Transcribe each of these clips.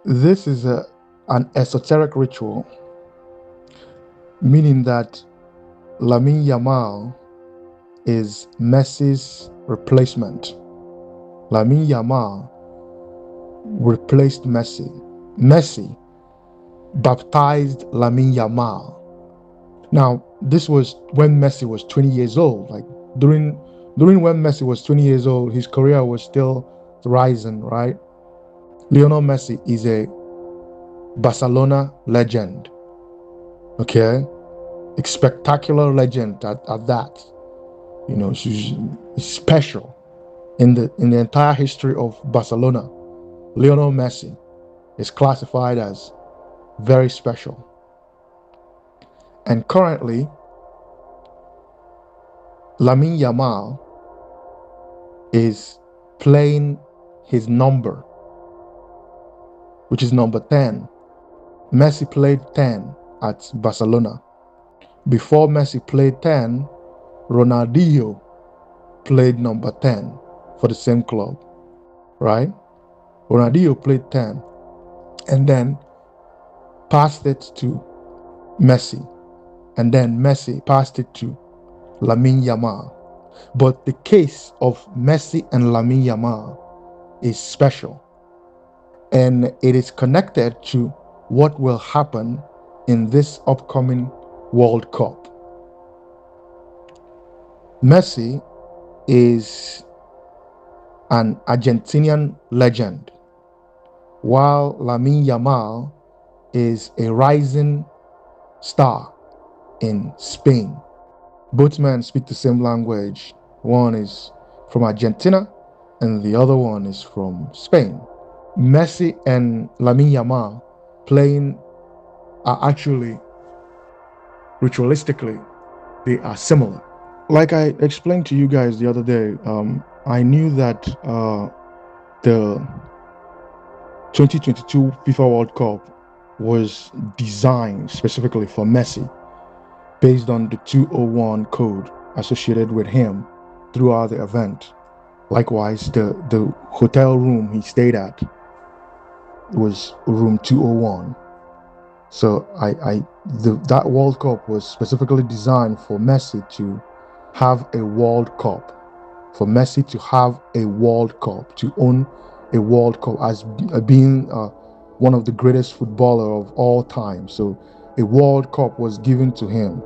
This is an esoteric ritual, meaning that Lamine Yamal is Messi's replacement. Lamine Yamal replaced Messi. Messi baptized Lamine Yamal. Now, this was when Messi was 20 years old. Like during during when Messi was 20 years old, his career was still rising, right? Lionel Messi is a Barcelona legend. Okay? A spectacular legend at that. You know, she's special in the entire history of Barcelona. Lionel Messi is classified as very special. And currently, Lamine Yamal is playing his number, which is number 10. Messi played 10 at Barcelona. Before Messi played 10, Ronaldinho played number 10 for the same club, right? Ronaldinho played 10 and then passed it to Messi. And then Messi passed it to Lamine Yamal. But the case of Messi and Lamine Yamal is special. And it is connected to what will happen in this upcoming World Cup. Messi is an Argentinian legend, while Lamine Yamal is a rising star in Spain. Both men speak the same language. One is from Argentina and the other one is from Spain. Messi and Lamine Yamal playing are actually, ritualistically, they are similar. Like I explained to you guys the other day, I knew that the 2022 FIFA World Cup was designed specifically for Messi based on the 201 code associated with him throughout the event. Likewise, the hotel room he stayed at was room 201. So that World Cup was specifically designed for Messi to have a World Cup, for Messi to have a World Cup, to own a World Cup as being one of the greatest footballer of all time. So a World Cup was given to him,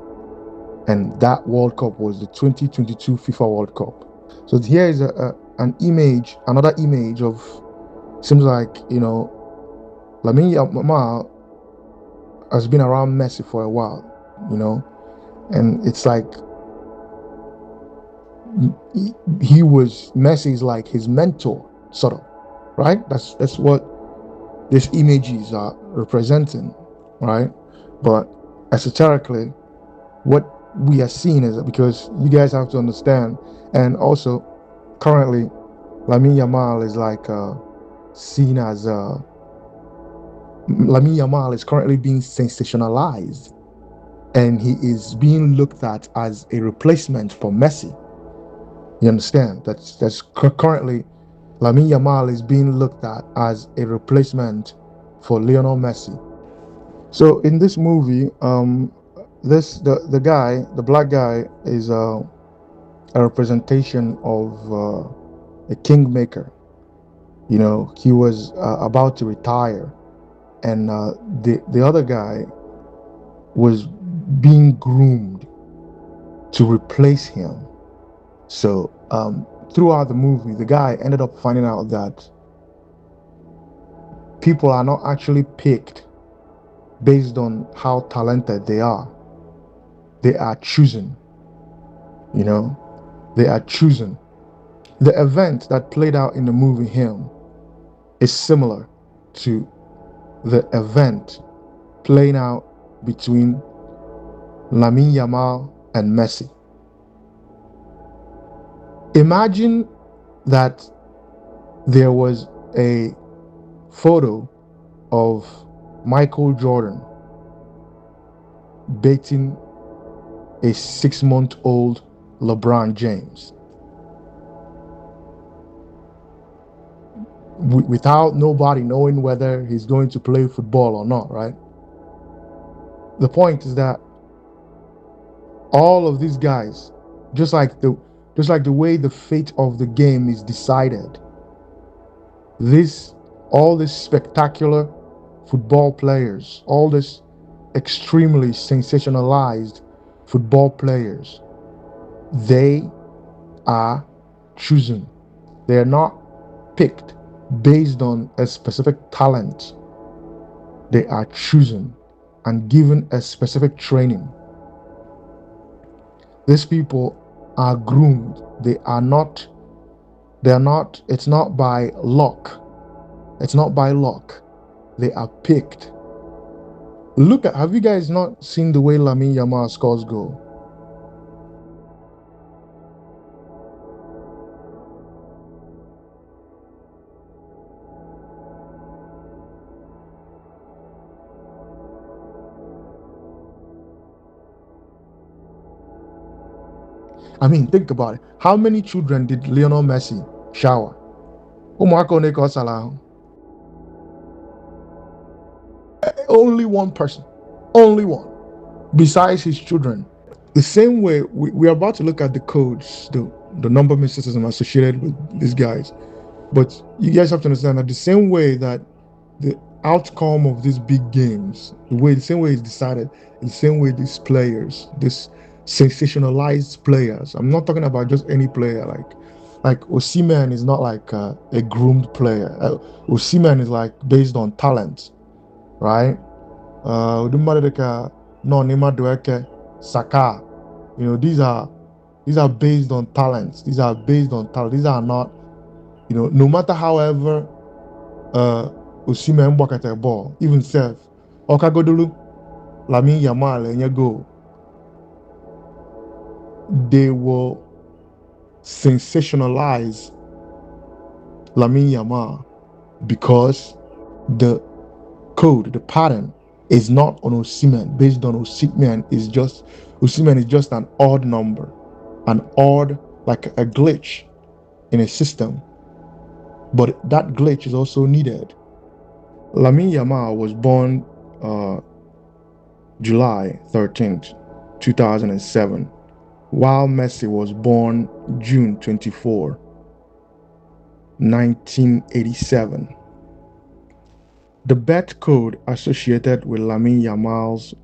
and that World Cup was the 2022 FIFA World Cup. So here is an image, another image of, seems like, you know, Lamine Yamal has been around Messi for a while, you know, and it's like Messi is like his mentor, sort of, right? That's what these images are representing, right? But esoterically, what we are seeing is that, because you guys have to understand, and also currently, Lamine Yamal is like seen as Lamine Yamal is currently being sensationalized, and he is being looked at as a replacement for Messi. You understand? That's currently Lamine Yamal is being looked at as a replacement for Lionel Messi. So in this movie, the guy, the black guy, is a representation of a kingmaker. You know, he was about to retire, and the other guy was being groomed to replace him. So throughout the movie, the guy ended up finding out that people are not actually picked based on how talented they are. They are chosen. You know, they are chosen. The event that played out in the movie Him is similar to the event playing out between Lamine Yamal and Messi. Imagine that there was a photo of Michael Jordan baiting a 6-month-old LeBron James. without nobody knowing whether he's going to play football or not, right? The point is that all of these guys, just like the way the fate of the game is decided, this all these spectacular football players, all these extremely sensationalized football players, they are chosen. They are not picked based on a specific talent. They are chosen and given a specific training. These people are groomed. It's not by luck. It's not by luck. They are picked. Have you guys not seen the way Lamine Yamal scores goal? I mean, think about it. How many children did Lionel Messi shower? Only one person. Only one. Besides his children. The same way, we are about to look at the codes, the number mysticism associated with these guys. But you guys have to understand that the same way that the outcome of these big games, the same way it's decided, the same way these players, these sensationalized players. I'm not talking about just any player. Like Osimhen is not like a groomed player. Osimhen is like based on talent, right? No Neymar Dueke, Saka. These are based on talents. These are based on talent. These are not, no matter however Osimhen walk at a ball, even self, Okagodulu, Lamine Yamal, and you go, they will sensationalize Lamine Yamal because the code, the pattern is not on Osimhen. Based on Osimhen is just an odd number, like a glitch in a system. But that glitch is also needed. Lamine Yamal was born July 13th, 2007, while Messi was born June 24, 1987. The birth code associated with Lamine Yamal's,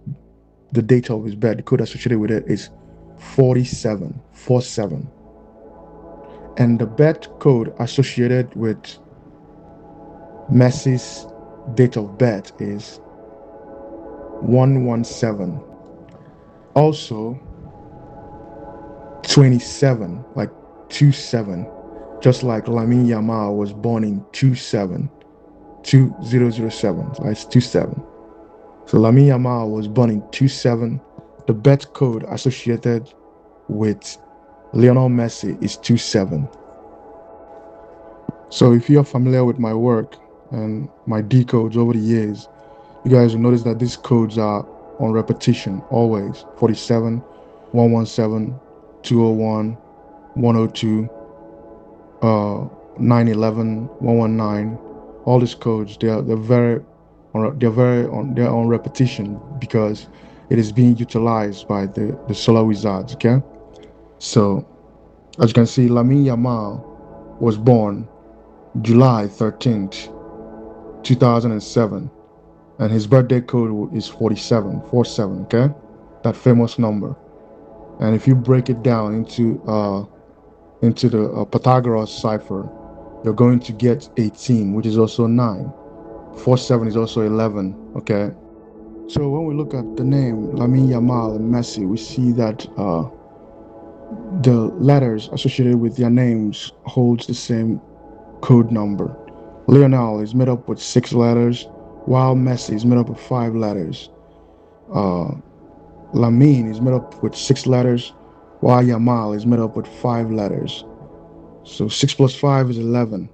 the date of his birth, the code associated with it is 47. And the birth code associated with Messi's date of birth is 117. Also, 27, like 27, just like Lamine Yamal was born in 2007. So it's 27. So Lamine Yamal was born in 27. The birth code associated with Lionel Messi is 27. So if you're familiar with my work and my decodes over the years, you guys will notice that these codes are on repetition always. 47, 117, 201, 102, 911, 119. All these codes, they're on repetition because it is being utilized by the solar wizards. Okay, so as you can see, Lamine Yamal was born July 13th, 2007, and his birthday code is 47. Okay, that famous number. And if you break it down into the Pythagoras cipher, you're going to get 18, which is also 9. 47 is also 11. Okay. So when we look at the name Lamine Yamal and Messi, we see that the letters associated with their names holds the same code number. Lionel is made up with 6 letters, while Messi is made up with 5 letters. Lamine is made up with 6 letters, while Yamal is made up with 5 letters. So 6 plus 5 is 11.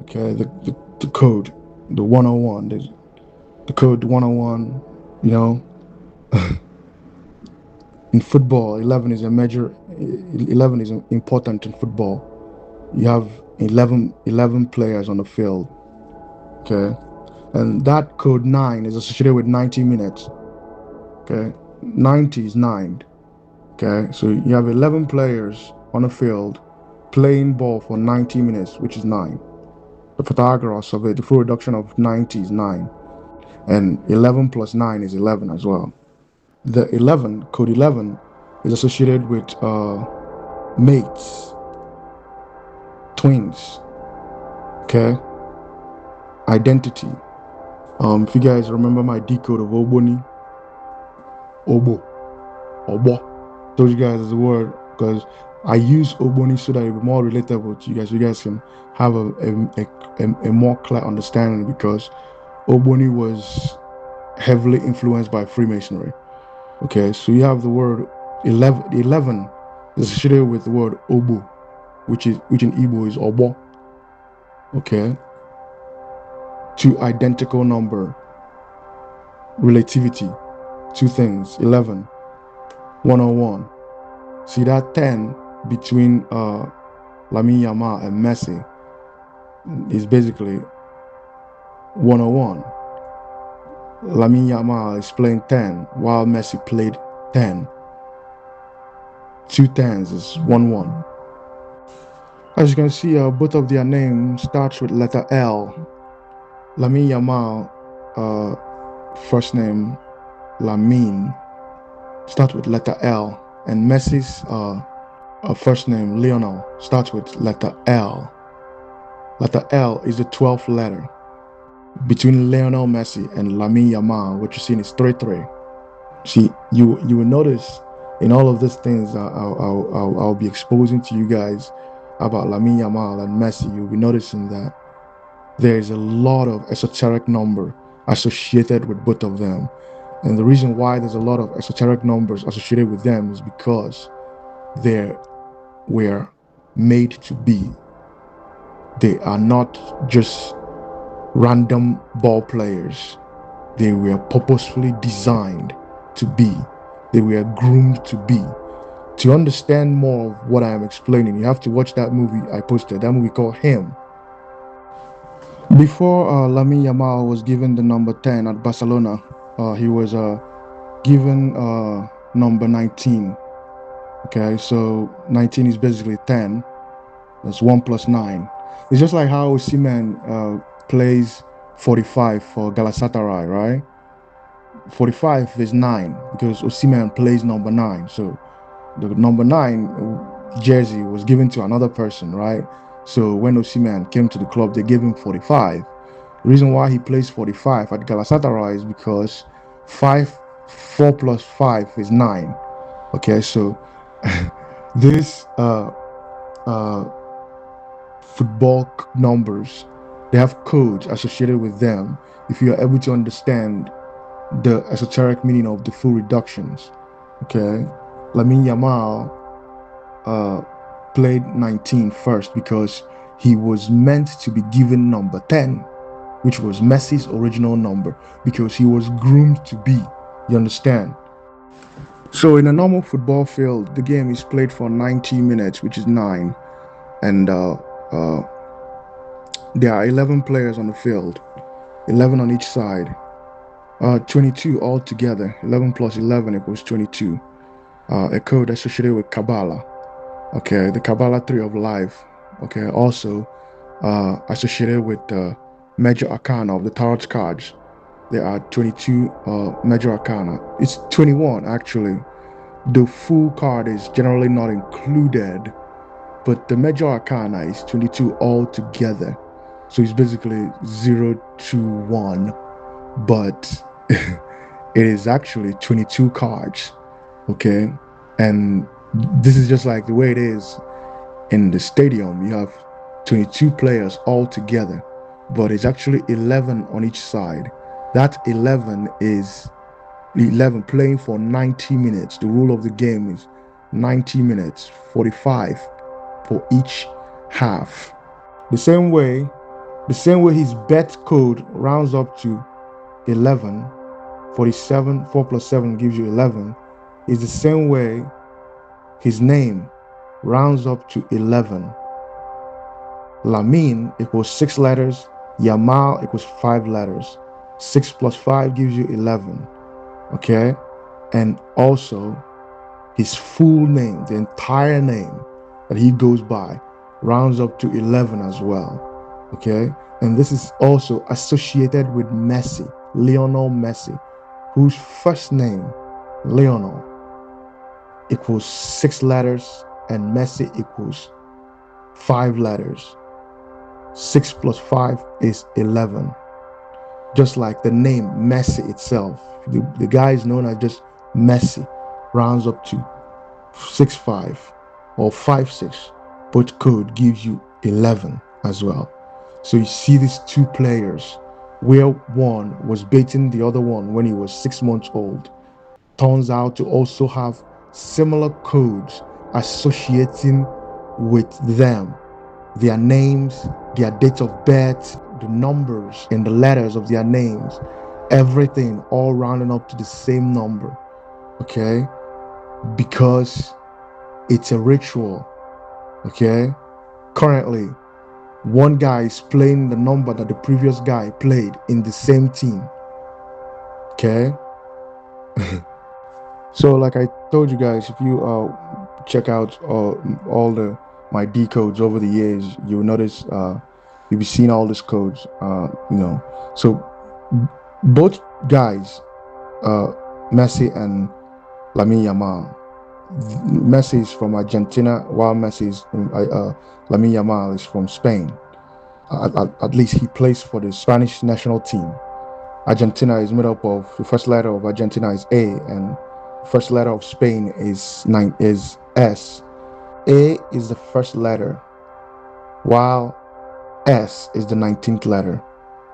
Okay, the code, the 101, the code 101, in football, 11 is important in football. You have 11 players on the field. Okay, and that code 9 is associated with 90 minutes. Okay, 90 is 9. Okay, so you have 11 players on the field playing ball for 90 minutes, which is 9. The Pythagoras of it, the full reduction of 90 is 9. And 11 plus 9 is 11 as well. The 11, code 11, is associated with mates, twins, okay? Identity. If you guys remember my decode of Oboni, Obo, Obo, told you guys the word because I use Oboni so that it'll be more relatable to you guys. You guys can have a more clear understanding because Oboni was heavily influenced by Freemasonry. Okay, so you have the word 11. 11 is associated with the word Obo, which in Igbo is Obo. Okay, two identical number, relativity, two things. 11, 101. See that 10 between Lamine Yamal and Messi is basically 101. Lamine Yamal is playing 10 while Messi played 10. Two tens is 1-1. As you can see, both of their names starts with letter L. Lamine Yamal, first name Lamine, starts with letter L, and Messi's first name Lionel starts with letter L. Letter L is the 12th letter. Between Lionel Messi and Lamine Yamal, what you're seeing is 3-3. See, you will notice in all of these things I'll be exposing to you guys about Lamine Yamal and Messi. You'll be noticing that there is a lot of esoteric number associated with both of them. And the reason why there's a lot of esoteric numbers associated with them is because they were made to be. They are not just random ball players. They were purposefully designed to be. They were groomed to be. To understand more of what I am explaining, you have to watch that movie I posted, that movie called Him. Before Lamine Yamal was given the number 10 at Barcelona, he was given number 19. Okay, so 19 is basically 10. That's 1 plus 9. It's just like how Osimhen plays 45 for Galatasaray, right? 45 is 9 because Osimhen plays number 9. So the number 9 jersey was given to another person, right? So when Osimhen came to the club, they gave him 45. The reason why he plays 45 at Galatasaray is because 4 plus 5 is 9. Okay, so this football numbers, they have codes associated with them. If you are able to understand the esoteric meaning of the full reductions, okay, Lamine Yamal played 19 first because he was meant to be given number 10, which was Messi's original number, because he was groomed to be. You understand? So in a normal football field, the game is played for 90 minutes, which is 9, and there are 11 players on the field, 11 on each side, 22 altogether. 11 plus 11 equals 22. A code associated with Kabbalah. Okay, the Kabbalah 3 of life. Okay, also associated with the major arcana of the tarot cards. There are 22 major arcana. It's 21 actually. The full card is generally not included, but the major arcana is 22 altogether. So it's basically 0 to 1, but it is actually 22 cards. Okay, and this is just like the way it is in the stadium. You have 22 players all together, but it's actually 11 on each side. That 11 is 11 playing for 90 minutes. The rule of the game is 90 minutes, 45 for each half. The same way his bet code rounds up to 11, 47, 4 plus 7 gives you 11, is the same way his name rounds up to 11. Lamine equals 6 letters. Yamal equals 5 letters. 6 plus 5 gives you 11. Okay? And also, his full name, the entire name that he goes by, rounds up to 11 as well. Okay? And this is also associated with Messi, Lionel Messi, whose first name, Lionel, equals 6 letters and Messi equals 5 letters. 6 plus 5 is 11. Just like the name Messi itself, the guy is known as just Messi, rounds up to 6-5 or 5-6. Both code gives you 11 as well. So you see these two players, where one was baiting the other one when he was 6 months old, turns out to also have similar codes associating with them, their names, their date of birth, the numbers in the letters of their names, everything all rounding up to the same number. Okay? Because it's a ritual. Okay? Currently, one guy is playing the number that the previous guy played in the same team. Okay? So like I told you guys, if you check out all my decodes over the years, you'll notice you'll be seeing all these codes. So both guys, Messi and Lamine Yamal. Messi is from Argentina, while Lamine Yamal is from Spain. At least he plays for the Spanish national team. Argentina is made up of, the first letter of Argentina is A, and first letter of Spain is S. A is the first letter, while S is the 19th letter.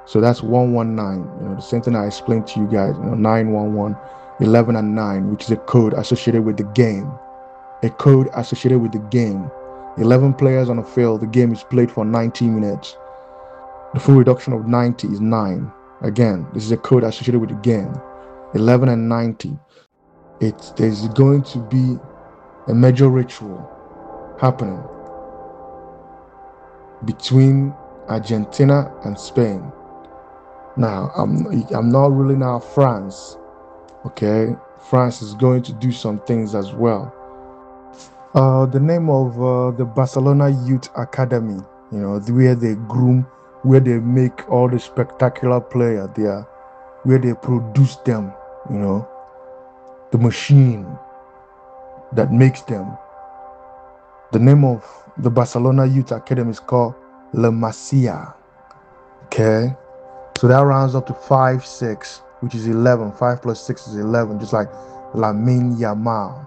So that's 119. The same thing I explained to you guys. 911, 11 and 9, which is a code associated with the game. A code associated with the game. 11 players on a field. The game is played for 90 minutes. The full reduction of 90 is 9. Again, this is a code associated with the game. 11 and 90. There's going to be a major ritual happening between Argentina and Spain. Now, I'm not ruling out France. Okay, France is going to do some things as well. The name of the Barcelona Youth Academy, where they groom, where they make all the spectacular players there, where they produce them, the machine that makes them. The name of the Barcelona Youth Academy is called La Masia. Okay, so that rounds up to 5-6, which is 11. 5 plus 6 is 11, just like Lamine Yamal.